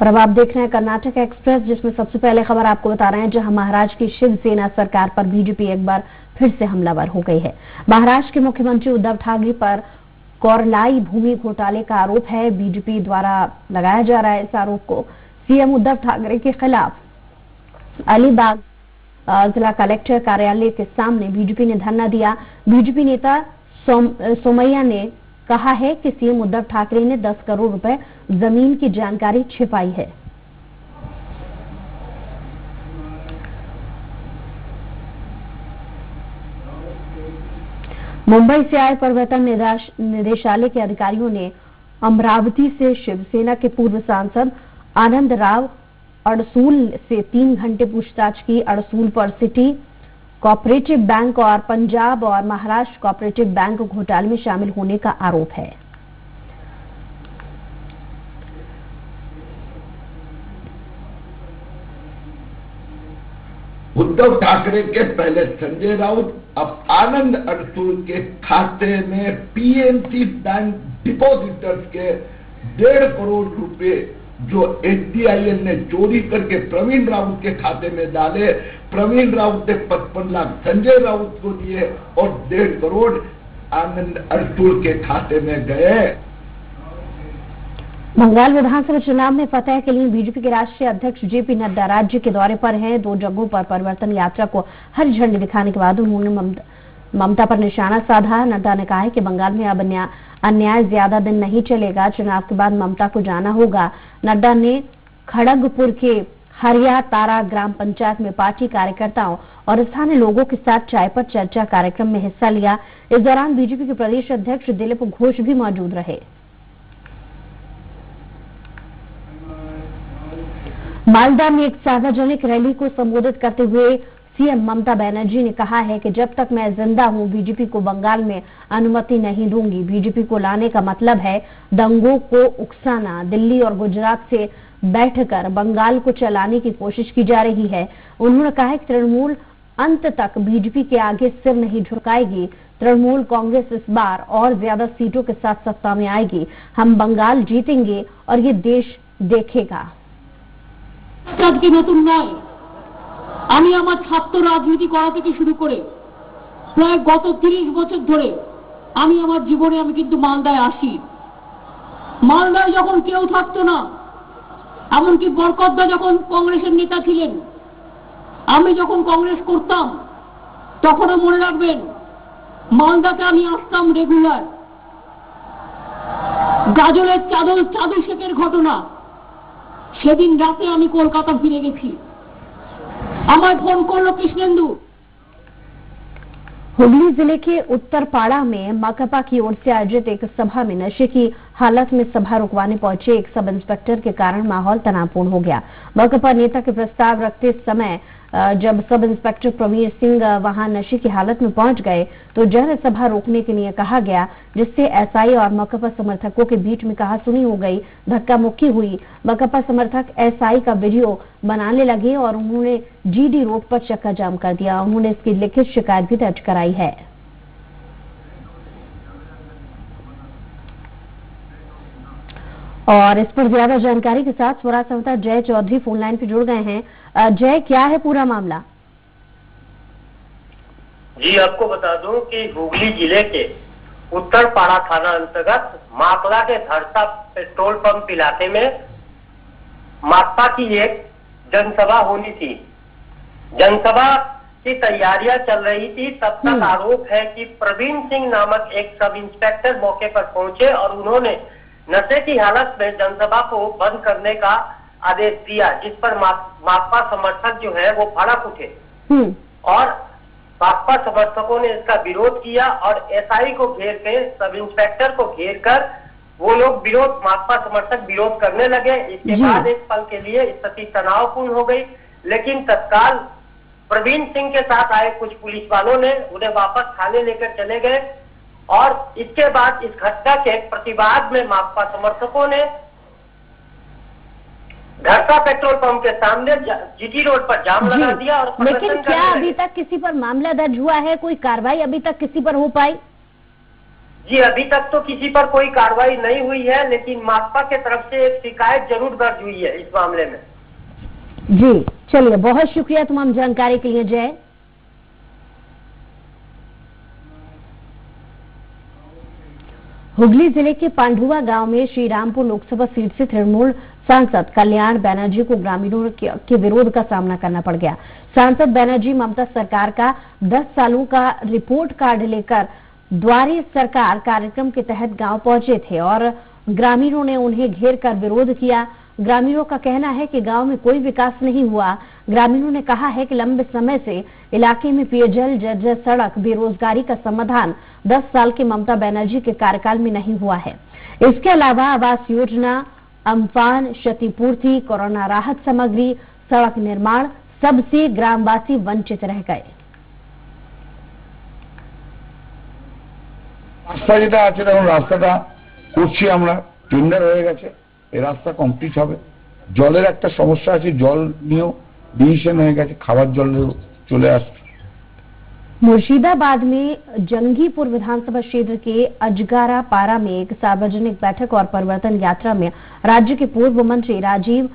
और अब आप देख रहे हैं कर्नाटक एक्सप्रेस, जिसमें सबसे पहले खबर आपको बता रहे हैं जहां महाराष्ट्र की शिवसेना सरकार पर बीजेपी एक बार फिर से हमलावर हो गई है। महाराष्ट्र के मुख्यमंत्री उद्धव ठाकरे पर कोरलाई भूमि घोटाले का आरोप है। बीजेपी द्वारा लगाया जा रहा है इस आरोप को। सीएम उद्धव ठाकरे के खिलाफ अलीबाग जिला कलेक्टर कार्यालय के सामने बीजेपी ने धरना दिया। बीजेपी नेता सोमैया ने कहा है कि सीएम उद्धव ठाकरे ने 10 करोड़ रुपए जमीन की जानकारी छिपाई है। मुंबई से आए प्रवर्तन निदेशालय के अधिकारियों ने अमरावती से शिवसेना के पूर्व सांसद आनंद राव अड़सूल से 3 घंटे पूछताछ की। अड़सूल पर सिटी कोऑपरेटिव बैंक और पंजाब और महाराष्ट्र कोऑपरेटिव बैंक घोटाले में शामिल होने का आरोप है। उद्धव ठाकरे के पहले संजय राउत अब आनंद अड़सूल के खाते में पीएनसी बैंक डिपॉजिटर्स के 1.5 करोड़ रुपए जो एसडीआईएल ने चोरी करके प्रवीण राउत के खाते में डाले। प्रवीण राउत ने 55 लाख संजय राउत को दिए और 1.5 करोड़ आनंद अड़सूल के खाते में गए। बंगाल विधानसभा चुनाव में फतह के लिए बीजेपी के राष्ट्रीय अध्यक्ष जेपी नड्डा राज्य के दौरे पर हैं। 2 जगहों पर परिवर्तन यात्रा को हरी झंडी दिखाने के बाद उन्होंने ममता पर निशाना साधा। नड्डा ने कहा है कि बंगाल में अब अन्याय ज्यादा दिन नहीं चलेगा। चुनाव के बाद ममता को जाना होगा। नड्डा ने खड़गपुर के हरिया तारा ग्राम पंचायत में पार्टी कार्यकर्ताओं और स्थानीय लोगों के साथ चाय पर चर्चा कार्यक्रम में हिस्सा लिया। इस दौरान बीजेपी के प्रदेश अध्यक्ष दिलीप घोष भी मौजूद रहे। मालदा में एक सार्वजनिक रैली को संबोधित करते हुए सीएम ममता बनर्जी ने कहा है कि जब तक मैं जिंदा हूं बीजेपी को बंगाल में अनुमति नहीं दूंगी। बीजेपी को लाने का मतलब है दंगों को उकसाना। दिल्ली और गुजरात से बैठकर बंगाल को चलाने की कोशिश की जा रही है। उन्होंने कहा है कि तृणमूल अंत तक बीजेपी के आगे सिर नहीं झुकाएगी। तृणमूल कांग्रेस इस बार और ज्यादा सीटों के साथ सत्ता में आएगी। हम बंगाल जीतेंगे और ये देश देखेगा। আমি আমার ছাত্র রাজনীতি করা থেকে শুরু করে প্রায় গত 30 বছর ধরে আমি আমার জীবনে আমি কিন্তু মালদায় আসি। মালদায় যখন কেউ থাকতো না, এমনকি বরকতদা যখন কংগ্রেসের নেতা ছিলেন, আমি যখন কংগ্রেস করতাম তখনও মনে রাখবেন মালদাতে আমি আসতাম রেগুলার। গাজলের চাদর শেখের ঘটনা, সেদিন রাতে আমি কলকাতা ফিরে গেছি। हमारे फोन कॉल कृष्णेंदु। हुगली जिले के उत्तरपाड़ा में माकपा की ओर से आयोजित एक सभा में नशे की हालत में सभा रुकवाने पहुंचे एक सब इंस्पेक्टर के कारण माहौल तनावपूर्ण हो गया। माकपा नेता के प्रस्ताव रखते समय जब सब इंस्पेक्टर प्रवीर सिंह वहां नशे की हालत में पहुंच गए तो जन सभा रोकने के लिए कहा गया, जिससे एसआई और माकपा समर्थकों के बीच में कहासुनी हो गई, धक्का मुक्की हुई। माकपा समर्थक एसआई का वीडियो बनाने लगे और उन्होंने जीडी रोड पर चक्का जाम कर दिया। उन्होंने इसकी लिखित शिकायत भी दर्ज कराई है। और इस पर ज्यादा जानकारी के साथ स्वराज संवाददाता जय चौधरी फोन लाइन पे जुड़ गए हैं। जय, क्या है पूरा मामला? जी, आपको बता दूं कि हुगली जिले के उत्तरपाड़ा थाना अंतर्गत माकला के धरसा पेट्रोल पंप इलाके में माकपा की एक जनसभा होनी थी। जनसभा की तैयारियां चल रही थी, तब तक आरोप है कि प्रवीण सिंह नामक एक सब इंस्पेक्टर मौके पर पहुंचे और उन्होंने नशे की हालत में जनसभा को बंद करने का आदेश दिया, जिस पर माकपा समर्थक जो है वो भड़क उठे और माकपा समर्थकों ने इसका विरोध किया और एसआई को घेर के सब इंस्पेक्टर को घेर कर वो लोग माकपा समर्थक विरोध करने लगे। इसके बाद एक पल के लिए स्थिति तनावपूर्ण हो गई, लेकिन तत्काल प्रवीण सिंह के साथ आए कुछ पुलिस वालों ने उन्हें वापस थाने लेकर चले गए और इसके बाद इस घटना के प्रतिवाद में माकपा समर्थकों ने धरसा पेट्रोल पंप के सामने जीटी रोड पर जाम लगा दिया। और लेकिन क्या अभी तक किसी पर मामला दर्ज हुआ है? कोई कार्रवाई अभी तक किसी पर हो पाई? जी अभी तक तो किसी पर कोई कार्रवाई नहीं हुई है, लेकिन माकपा के तरफ से एक शिकायत जरूर दर्ज हुई है इस मामले में। जी चलिए, बहुत शुक्रिया तमाम जानकारी के लिए जय। हुगली जिले के पांडुआ गांव में श्रीरामपुर लोकसभा सीट से तृणमूल सांसद कल्याण बनर्जी को ग्रामीणों के विरोध का सामना करना पड़ गया। सांसद बनर्जी ममता सरकार का 10 सालों का रिपोर्ट कार्ड लेकर द्वारे सरकार कार्यक्रम के तहत गांव पहुंचे थे और ग्रामीणों ने उन्हें घेर कर विरोध किया। ग्रामीणों का कहना है कि गांव में कोई विकास नहीं हुआ। ग्रामीणों ने कहा है कि लंबे समय से इलाके में पेयजल, जर्जर सड़क, बेरोजगारी का समाधान 10 साल के ममता बनर्जी के कार्यकाल में नहीं हुआ है। इसके अलावा आवास योजना, अम्फान, क्षतिपूर्ति, कोरोना राहत सामग्री, सड़क निर्माण सबसे ग्रामवासी वंचित रह गए। রাস্তা যেটা আছে তখন রাস্তাটা করছি আমরা, টেন্ডার হয়ে গেছে, এই রাস্তা কমপ্লিট হবে। জলের একটা সমস্যা আছে, জল নিয়েও ডিসিশন হয়ে গেছে, খাবার জল চলে আসছে। मुर्शिदाबाद में जंगीपुर विधानसभा क्षेत्र के अजगारा पारा में एक सार्वजनिक बैठक और परिवर्तन यात्रा में राज्य के पूर्व मंत्री राजीव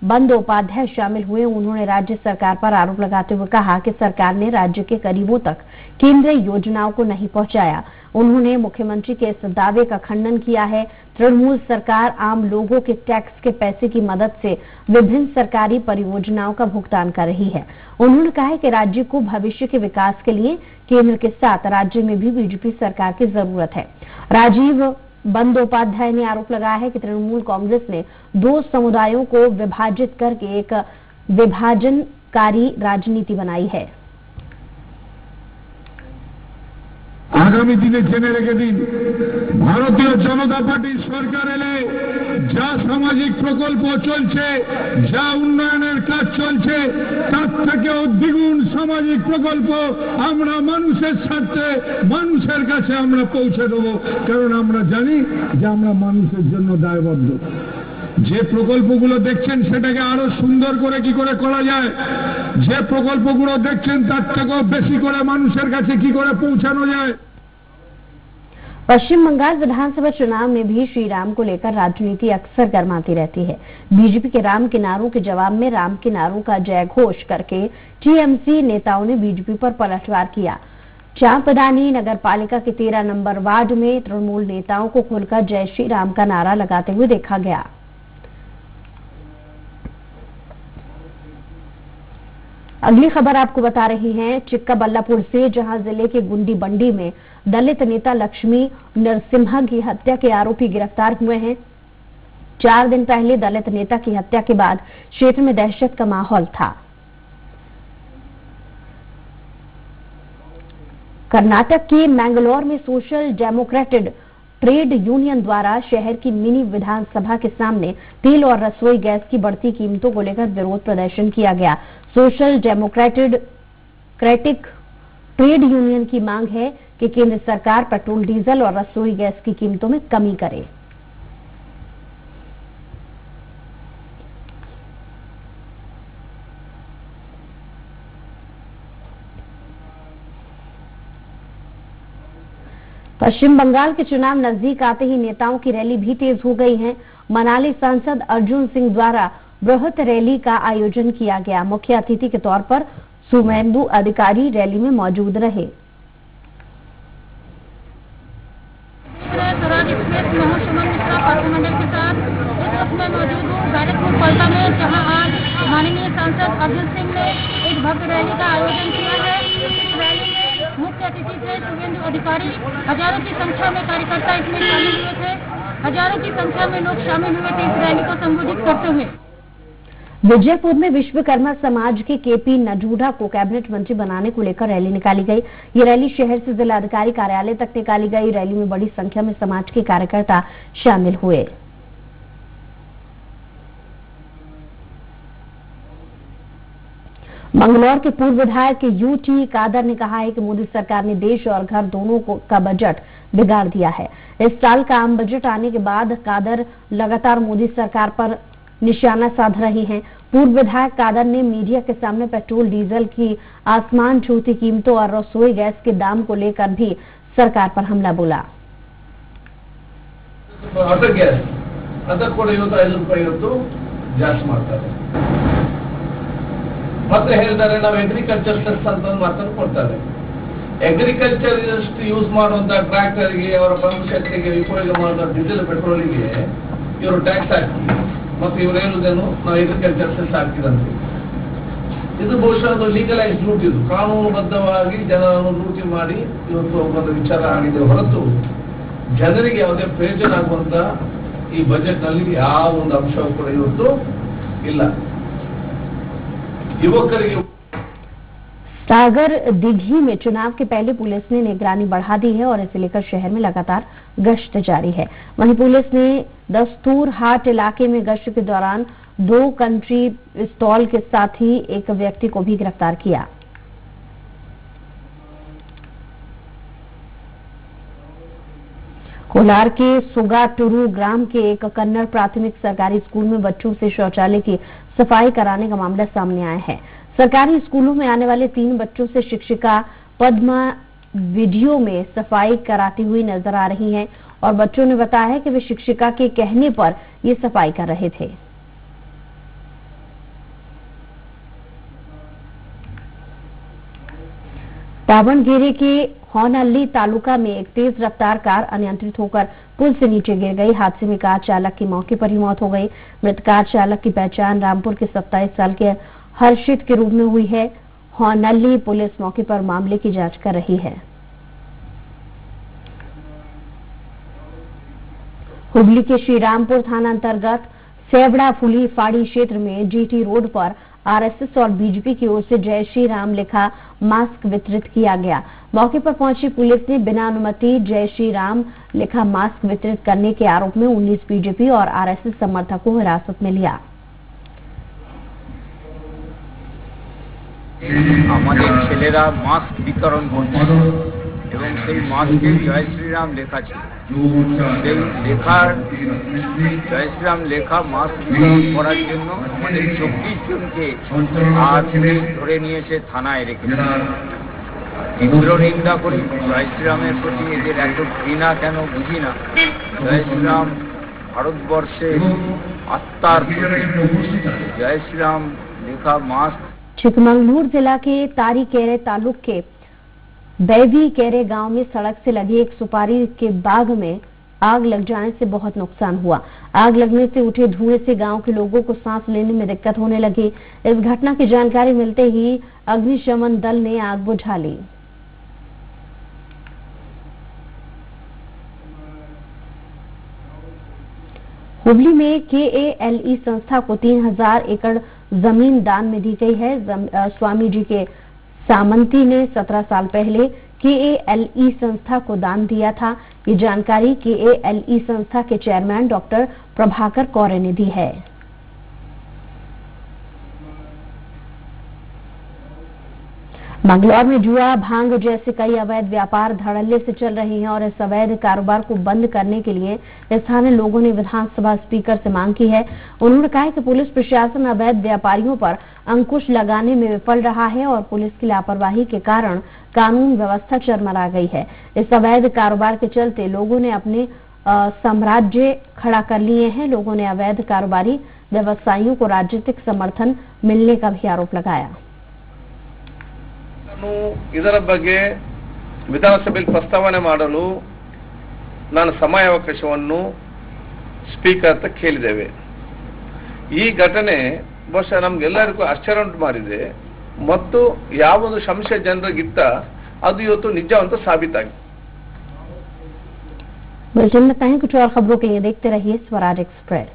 बंदोपाध्याय शामिल हुए। उन्होंने राज्य सरकार पर आरोप लगाते हुए कहा कि सरकार ने राज्य के गरीबों तक केंद्रीय योजनाओं को नहीं पहुंचाया। उन्होंने मुख्यमंत्री के इस दावे का खंडन किया है। तृणमूल सरकार आम लोगों के टैक्स के पैसे की मदद से विभिन्न सरकारी परियोजनाओं का भुगतान कर रही है। उन्होंने कहा है कि राज्य को भविष्य के विकास के लिए केंद्र के साथ राज्य में भी बीजेपी सरकार की जरूरत है। राजीव बंदोपाध्याय ने आरोप लगाया है कि तृणमूल कांग्रेस ने 2 समुदायों को विभाजित करके एक विभाजनकारी राजनीति बनाई है। आगामी दिने जेने रेखे दिन भारतीय जनता पार्टी सरकार एले जा सामाजिक प्रकल्प चलছে, जा उन्नयনের কাজ চলছে, তার থেকেও দ্বিগুণ সামাজিক প্রকল্প আমরা মানুষের স্বার্থে মানুষের কাছে আমরা পৌঁছে দেব। কারণ আমরা জানি যে আমরা মানুষের জন্য দায়বদ্ধ। যে প্রকল্পগুলো দেখছেন সেটাকে আরো সুন্দর করে কি করে করা যায়, যে প্রকল্পগুলো দেখছেন তার থেকেও বেশি করে মানুষের কাছে কি করে পৌঁছানো যায়। पश्चिम बंगाल विधानसभा चुनाव में भी श्री राम को लेकर राजनीति अक्सर गर्माती रहती है। बीजेपी के राम के नारों के जवाब में राम के नारों का जय घोष करके टीएमसी नेताओं ने बीजेपी पर पलटवार किया। चांपदानी नगर पालिका के 13 नंबर वार्ड में तृणमूल नेताओं को खुलकर जय श्री राम का नारा लगाते हुए देखा गया। अगली खबर आपको बता रही हैं चिक्काबल्लापुर से, जहां जिले के गुंडी बंडी में दलित नेता लक्ष्मी नरसिम्हा की हत्या के आरोपी गिरफ्तार हुए हैं। 4 दिन पहले दलित नेता की हत्या के बाद क्षेत्र में दहशत का माहौल था। कर्नाटक के मैंगलोर में सोशल डेमोक्रेटिक ट्रेड यूनियन द्वारा शहर की मिनी विधानसभा के सामने तेल और रसोई गैस की बढ़ती कीमतों को लेकर विरोध प्रदर्शन किया गया। सोशल डेमोक्रेटिक ट्रेड यूनियन की मांग है कि केंद्र सरकार पेट्रोल, डीजल और रसोई गैस की कीमतों में कमी करे। पश्चिम बंगाल के चुनाव नजदीक आते ही नेताओं की रैली भी तेज हो गई है। मनाली सांसद अर्जुन सिंह द्वारा बृहत रैली का आयोजन किया गया। मुख्य अतिथि के तौर पर सुमेंदु अधिकारी रैली में मौजूद रहे। माननीय सांसद अर्जुन सिंह ने एक भव्य रैली का आयोजन किया है। इस रैली में मुख्य अतिथि थे सुमेंदु अधिकारी। हजारों की संख्या में कार्यकर्ता इसमें शामिल हुए थे। हजारों की संख्या में लोग शामिल हुए थे इस रैली को संबोधित करते हुए। विजयपुर में विश्वकर्मा समाज के केपी नजूडा को कैबिनेट मंत्री बनाने को लेकर रैली निकाली गई। ये रैली शहर से जिलाधिकारी कार्यालय तक निकाली गई। रैली में बड़ी संख्या में समाज के कार्यकर्ता शामिल हुए। मंगलौर के पूर्व विधायक यूटी कादर ने कहा है कि मोदी सरकार ने देश और घर दोनों का बजट बिगाड़ दिया है। इस साल का आम बजट आने के बाद कादर लगातार मोदी सरकार पर निशाना साध रही हैं। पूर्व विधायक कादर ने मीडिया के सामने पेट्रोल, डीजल की आसमान छूती कीमतों और रसोई गैस के दाम को लेकर भी सरकार पर हमला बोला। ಅದಕ್ಕೆ ಅದಕ್ಕೆ ಕೂಡ ಇವತ್ತು 5 ರೂಪಾಯಿ ಇವತ್ತು ಜಾಸ್ತಿ ಮಾಡ್ತಾರೆ. ಮತ್ತೆ ಹೇಳ್ತಾರೆ ನಾವು ಅಗ್ರಿಕಲ್ಚರ್ ಸೆಸ್ ಅಂತ ಮಾತನ್ನು ಕೊಡ್ತಾರೆ. ಅಗ್ರಿಕಲ್ಚರ್ ಯೂಸ್ ಮಾಡುವಂತ ಟ್ರ್ಯಾಕ್ಟರ್ಗೆ ಅವರ ಪಂಪ್ ಶಕ್ತಿಗೆ ಉಪಯೋಗ ಮಾಡುವಂತ ಡೀಸೆಲ್ ಪೆಟ್ರೋಲಿಗೆ ಇವರು ಟ್ಯಾಕ್ಸ್ ಹಾಕಿ ಮತ್ತೆ ಇವರು ಹೇಳುವುದೇನು ನಾವು ಅಗ್ರಿಕಲ್ಚರ್ ಸೆಸ್ ಹಾಕಿದಂತೆ. ಇದು ಬಹುಶಃ ಒಂದು ಲೀಗಲೈಸ್ ಲೂಟಿ, ಇದು ಕಾನೂನುಬದ್ಧವಾಗಿ ಜನರನ್ನು ಲೂಟಿ ಮಾಡಿ ಇವತ್ತು ಒಂದು ವಿಚಾರ ಆಗಿದೆ ಹೊರತು ಜನರಿಗೆ ಯಾವುದೇ ಪ್ರಯೋಜನ ಆಗುವಂತ ಈ ಬಜೆಟ್ ನಲ್ಲಿ ಯಾವ ಒಂದು ಅಂಶವೂ ಕೂಡ ಇವತ್ತು ಇಲ್ಲ. युवकರಿಗೆ सागर दिघी में चुनाव के पहले पुलिस ने निगरानी बढ़ा दी है और इसे लेकर शहर में लगातार गश्त जारी है। वहीं पुलिस ने दस्तूर हाट इलाके में गश्त के दौरान 2 कंट्री पिस्तौल के साथ ही एक व्यक्ति को भी गिरफ्तार किया। कोलार के सुगाटुरु ग्राम के एक कन्नड़ प्राथमिक सरकारी स्कूल में बच्चों से शौचालय की सफाई कराने का मामला सामने आया है। सरकारी स्कूलों में आने वाले 3 बच्चों से शिक्षिका पद्मा वीडियो में सफाई कराती हुई नजर आ रही हैं और बच्चों ने बताया है कि वे शिक्षिका के कहने पर ये सफाई कर रहे थे। दावणगेरे के होनहल्ली तालुका में एक तेज रफ्तार कार अनियंत्रित होकर पुल से नीचे गिर गई। हादसे में कार चालक की मौके पर ही मौत हो गई। मृत कार चालक की पहचान रामपुर के 27 साल के हर्षित के रूप में हुई है। होनहल्ली पुलिस मौके पर मामले की जांच कर रही है। हुगली के श्रीरामपुर थाना अंतर्गत सेवड़ा फुली फाड़ी क्षेत्र में जीटी रोड पर आरएसएस और बीजेपी की ओर से जय श्री राम लिखा मास्क वितरित किया गया। मौके पर पहुंची पुलिस ने बिना अनुमति जय श्री राम लिखा मास्क वितरित करने के आरोप में 19 बीजेपी और आरएसएस समर्थकों को हिरासत में लिया। আমাদের ছেলেরা মাস্ক বিতরণ করছিল এবং সেই মাস্কে জয় শ্রীরাম লেখা ছিল। সেই লেখার জয় শ্রীরাম লেখা মাস্ক বিতরণ করার জন্য আমাদের 24 জনকে পুলিশ ধরে নিয়েছে, থানায় রেখেছে। তীব্র নিন্দা করি জয় শ্রীরামের প্রতি এদের এত ঘৃণা কেন বুঝি না। জয় শ্রীরাম ভারতবর্ষের আত্মার জয় শ্রীরাম লেখা মাস্ক। चिकमंगलूर जिला के तारीकेरे तालुक के बैवी केरे गांव में सड़क से लगी एक सुपारी के बाग में आग लग जाने से बहुत नुकसान हुआ। आग लगने से उठे धुएं से गांव के लोगों को सांस लेने में दिक्कत होने लगी। इस घटना की जानकारी मिलते ही अग्निशमन दल ने आग बुझा ली। हुगली में KALE संस्था को 3000 एकड़ जमीन दान में दी गई है। स्वामी जी के सामंती ने 17 साल पहले KALE संस्था को दान दिया था। ये जानकारी KALE संस्था के चेयरमैन डॉक्टर प्रभाकर कौरे ने दी है। मंगलौर में जुआ, भांग जैसे कई अवैध व्यापार धड़ल्ले से चल रहे हैं और इस अवैध कारोबार को बंद करने के लिए स्थानीय लोगों ने विधानसभा स्पीकर से मांग की है। उन्होंने कहा कि पुलिस प्रशासन अवैध व्यापारियों पर अंकुश लगाने में विफल रहा है और पुलिस की लापरवाही के कारण कानून व्यवस्था चरमरा गई है। इस अवैध कारोबार के चलते लोगों ने अपने साम्राज्य खड़ा कर लिए हैं। लोगों ने अवैध कारोबारी व्यवसायियों को राजनीतिक समर्थन मिलने का भी आरोप लगाया। ಇದರ ಬಗ್ಗೆ ವಿಧಾನಸಭೆಯಲ್ಲಿ ಪ್ರಸ್ತಾವನೆ ಮಾಡಲು ನಾನು ಸಮಯಾವಕಾಶವನ್ನು ಸ್ಪೀಕರ್ ಹತ್ರ ಕೇಳಿದ್ದೇವೆ। ಈ ಘಟನೆ ಬಹುಶಃ ನಮಗೆಲ್ಲರಿಗೂ ಆಶ್ಚರ್ಯ ಉಂಟು ಮಾಡಿದೆ ಮತ್ತು ಯಾವೊಂದು ಸಂಶಯ ಜನರಿಗಿತ್ತ ಅದು ಇವತ್ತು ನಿಜ ಅಂತ ಸಾಬೀತಾಗಿದೆ। बुलेटिन में कुछ और खबरों के लिए देखते रहिए स्वराज एक्सप्रेस।